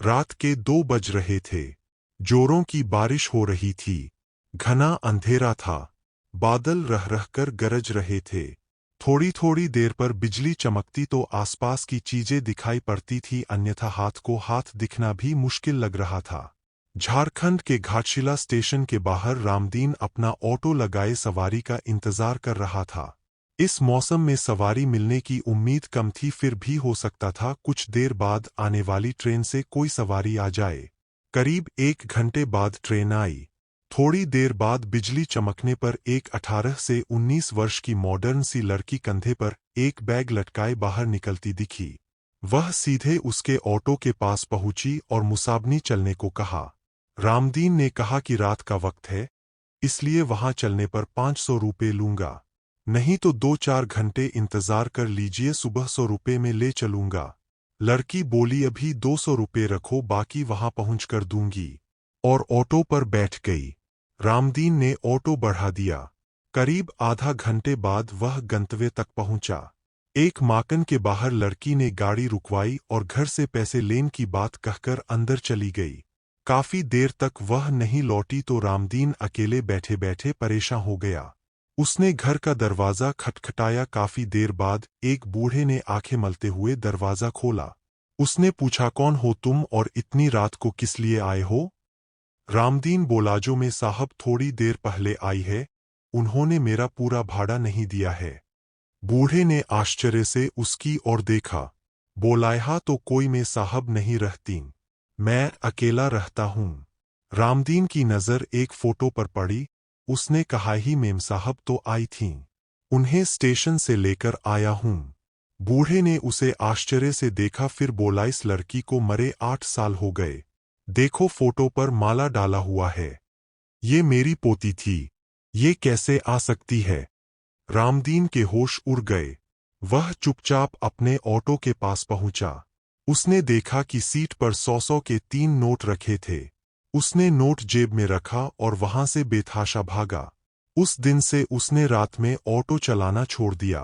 रात के 2 बज रहे थे। जोरों की बारिश हो रही थी। घना अंधेरा था। बादल रह रह कर गरज रहे थे। थोड़ी थोड़ी देर पर बिजली चमकती तो आसपास की चीजें दिखाई पड़ती थी, अन्यथा हाथ को हाथ दिखना भी मुश्किल लग रहा था। झारखंड के घाटशिला स्टेशन के बाहर रामदीन अपना ऑटो लगाए सवारी का इंतजार कर रहा था। इस मौसम में सवारी मिलने की उम्मीद कम थी, फिर भी हो सकता था कुछ देर बाद आने वाली ट्रेन से कोई सवारी आ जाए। करीब 1 घंटे बाद ट्रेन आई। थोड़ी देर बाद बिजली चमकने पर एक 18 से 19 वर्ष की मॉडर्न सी लड़की कंधे पर एक बैग लटकाए बाहर निकलती दिखी। वह सीधे उसके ऑटो के पास पहुंची और मुसाबनी चलने को कहा। रामदीन ने कहा कि रात का वक्त है, इसलिए वहां चलने पर 500 रुपये लूंगा, नहीं तो 2-4 घंटे इंतजार कर लीजिए, सुबह 100 रुपये में ले चलूंगा। लड़की बोली अभी 200 रुपये रखो, बाकी वहां पहुंचकर दूंगी, और ऑटो पर बैठ गई। रामदीन ने ऑटो बढ़ा दिया। करीब आधा घंटे बाद वह गंतव्य तक पहुंचा। एक माकन के बाहर लड़की ने गाड़ी रुकवाई और घर से पैसे लेने की बात कहकर अंदर चली गई। काफी देर तक वह नहीं लौटी तो रामदीन अकेले बैठे बैठे परेशान हो गया। उसने घर का दरवाजा खटखटाया। काफी देर बाद एक बूढ़े ने आंखें मलते हुए दरवाजा खोला। उसने पूछा, कौन हो तुम और इतनी रात को किस लिए आए हो? रामदीन बोला, जो मैं साहब थोड़ी देर पहले आई है, उन्होंने मेरा पूरा भाड़ा नहीं दिया है। बूढ़े ने आश्चर्य से उसकी ओर देखा। बोला, यहाँ तो कोई मैं साहब नहीं रहती, मैं अकेला रहता हूँ। रामदीन की नजर एक फोटो पर पड़ी। उसने कहा, ही मेम साहब तो आई थीं, उन्हें स्टेशन से लेकर आया हूँ। बूढ़े ने उसे आश्चर्य से देखा, फिर बोला, इस लड़की को मरे 8 साल हो गए, देखो फोटो पर माला डाला हुआ है, ये मेरी पोती थी, ये कैसे आ सकती है? रामदीन के होश उड़ गए। वह चुपचाप अपने ऑटो के पास पहुंचा। उसने देखा कि सीट पर 100-100 के 3 नोट रखे थे। उसने नोट जेब में रखा और वहां से बेतहाशा भागा। उस दिन से उसने रात में ऑटो चलाना छोड़ दिया।